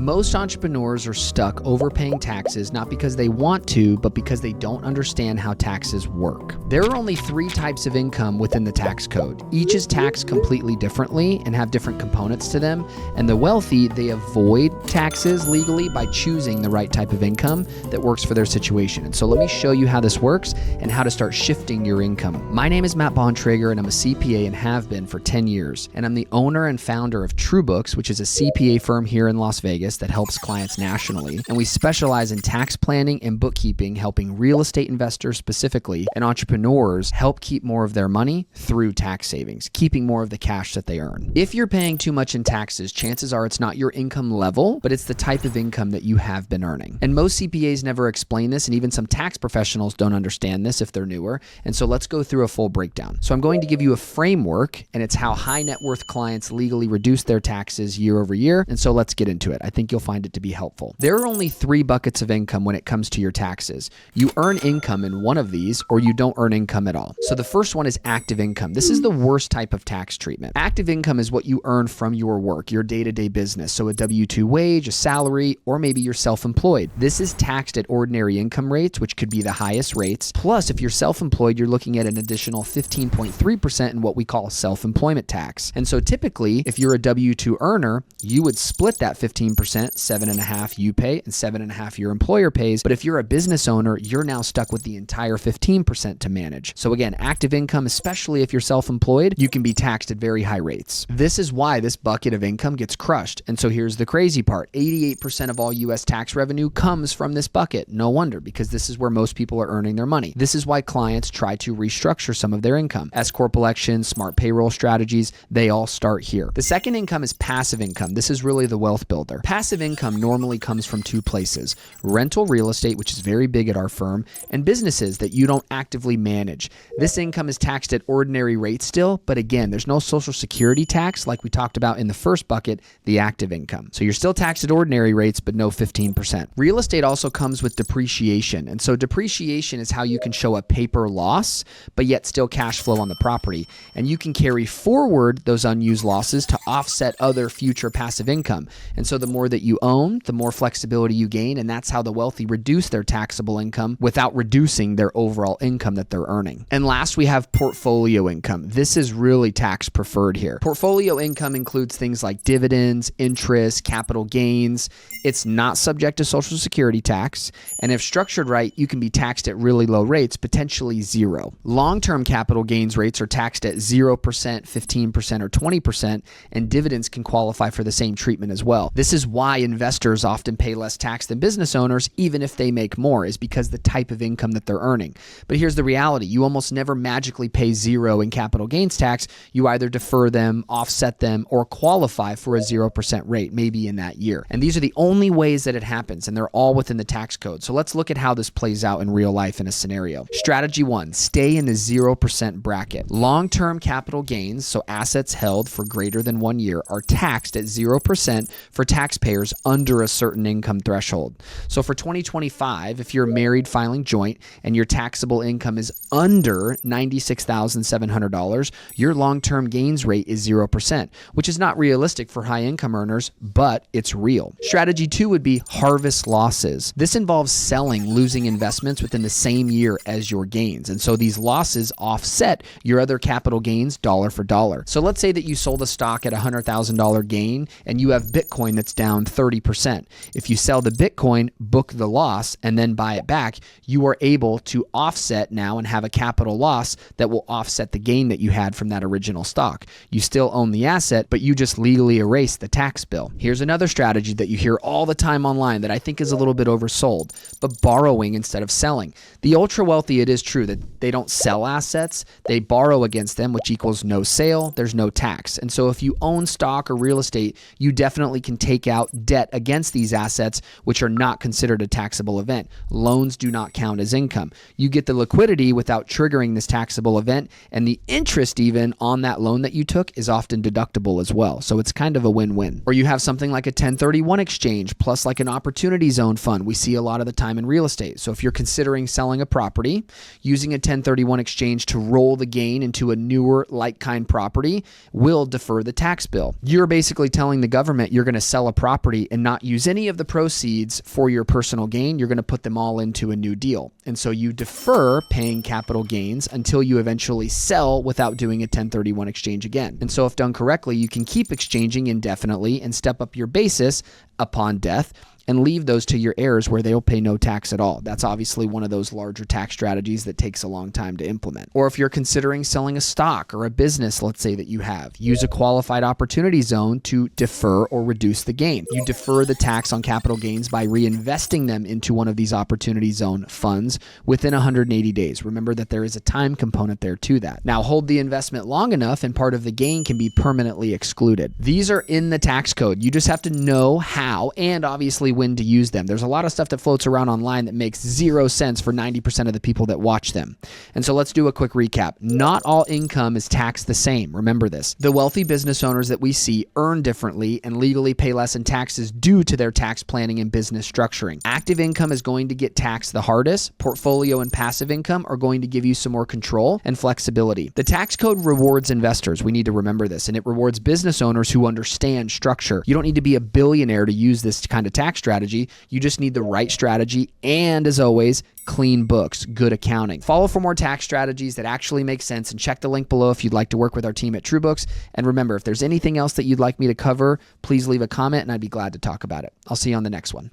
Most entrepreneurs are stuck overpaying taxes, not because they want to, but because they don't understand how taxes work. There are only 3 types of income within the tax code. Each is taxed completely differently and have different components to them. And the wealthy, they avoid taxes legally by choosing the right type of income that works for their situation. And so let me show you how this works and how to start shifting your income. My name is Matt Bontrager, and I'm a CPA and have been for 10 years. And I'm the owner and founder of TrueBooks, which is a CPA firm here in Las Vegas that helps clients nationally. And we specialize in tax planning and bookkeeping, helping real estate investors specifically and entrepreneurs help keep more of their money through tax savings, keeping more of the cash that they earn. If you're paying too much in taxes, chances are it's not your income level, but it's the type of income that you have been earning. And most CPAs never explain this, and even some tax professionals don't understand this if they're newer. And so let's go through a full breakdown. So I'm going to give you a framework, and it's how high net worth clients legally reduce their taxes year over year. And so let's get into it. I think you'll find it to be helpful. There are only 3 buckets of income when it comes to your taxes. You earn income in one of these, or you don't earn income at all. So the first one is active income. This is the worst type of tax treatment. Active income is what you earn from your work, your day-to-day business. So a W-2 wage, a salary, or maybe you're self-employed. This is taxed at ordinary income rates, which could be the highest rates. Plus, if you're self-employed, you're looking at an additional 15.3% in what we call self-employment tax. And so typically, if you're a W-2 earner, you would split that 15%, 7.5% you pay and 7.5% your employer pays. But if you're a business owner, you're now stuck with the entire 15% to manage. So again, active income, especially if you're self-employed, you can be taxed at very high rates. This is why this bucket of income gets crushed. And so here's the crazy part. 88% of all US tax revenue comes from this bucket. No wonder, because this is where most people are earning their money. This is why clients try to restructure some of their income. S-corp elections, smart payroll strategies, they all start here. The second income is passive income. This is really the wealth builder. Passive income normally comes from 2 places: rental real estate, which is very big at our firm, and businesses that you don't actively manage. This income is taxed at ordinary rates still, but again, there's no Social Security tax like we talked about in the first bucket, the active income. So you're still taxed at ordinary rates, but no 15%. Real estate also comes with depreciation. And so depreciation is how you can show a paper loss, but yet still cash flow on the property. And you can carry forward those unused losses to offset other future passive income. And so the more that you own, the more flexibility you gain. And that's how the wealthy reduce their taxable income without reducing their overall income that they're earning. And last, we have portfolio income. This is really tax preferred here. Portfolio income includes things like dividends, interest, capital gains. It's not subject to Social Security tax. And if structured right, you can be taxed at really low rates, potentially 0. Long-term capital gains rates are taxed at 0%, 15%, or 20%, and dividends can qualify for the same treatment as well. This is why investors often pay less tax than business owners, even if they make more, is because the type of income that they're earning. But here's the reality. You almost never magically pay 0 in capital gains tax. You either defer them, offset them, or qualify for a 0% rate, maybe in that year. And these are the only ways that it happens, and they're all within the tax code. So let's look at how this plays out in real life in a scenario. Strategy 1, stay in the 0% bracket. Long-term capital gains, so assets held for greater than 1 year, are taxed at 0% for taxpayers under a certain income threshold. So for 2025, if you're married filing joint and your taxable income is under $96,700, your long-term gains rate is 0%, which is not realistic for high income earners, but it's real. Strategy 2 would be harvest losses. This involves selling losing investments within the same year as your gains. And so these losses offset your other capital gains dollar for dollar. So let's say that you sold a stock at $100,000 gain and you have Bitcoin that's down 30%. If you sell the Bitcoin, book the loss, and then buy it back, you are able to offset now and have a capital loss that will offset the gain that you had from that original stock. You still own the asset, but you just legally erase the tax bill. Here's another strategy that you hear all the time online that I think is a little bit oversold, but borrowing instead of selling. The ultra wealthy, it is true that they don't sell assets, they borrow against them, which equals no sale, there's no tax. And so if you own stock or real estate, you definitely can take out debt against these assets, which are not considered a taxable event. Loans do not count as income. You get the liquidity without triggering this taxable event, and the interest even on that loan that you took is often deductible as well. So it's kind of a win-win. Or you have something like a 1031 exchange plus like an opportunity zone fund. We see a lot of the time in real estate. So if you're considering selling a property, using a 1031 exchange to roll the gain into a newer like-kind property will defer the tax bill. You're basically telling the government you're going to sell a property property and not use any of the proceeds for your personal gain. You're going to put them all into a new deal. And so you defer paying capital gains until you eventually sell without doing a 1031 exchange again. And so if done correctly, you can keep exchanging indefinitely and step up your basis upon death and leave those to your heirs where they'll pay no tax at all. That's obviously one of those larger tax strategies that takes a long time to implement. Or if you're considering selling a stock or a business, let's say that you have, use a qualified opportunity zone to defer or reduce the gain. You defer the tax on capital gains by reinvesting them into one of these opportunity zone funds within 180 days. Remember that there is a time component there to that. Now hold the investment long enough and part of the gain can be permanently excluded. These are in the tax code. You just have to know how and obviously when to use them. There's a lot of stuff that floats around online that makes zero sense for 90% of the people that watch them. And so let's do a quick recap. Not all income is taxed the same. Remember this. The wealthy business owners that we see earn differently and legally pay less in taxes due to their tax planning and business structuring. Active income is going to get taxed the hardest. Portfolio and passive income are going to give you some more control and flexibility. The tax code rewards investors. We need to remember this. And it rewards business owners who understand structure. You don't need to be a billionaire to use this kind of tax strategy. You just need the right strategy and, as always, clean books, good accounting. Follow for more tax strategies that actually make sense and check the link below if you'd like to work with our team at TrueBooks. And remember, if there's anything else that you'd like me to cover, please leave a comment and I'd be glad to talk about it. I'll see you on the next one.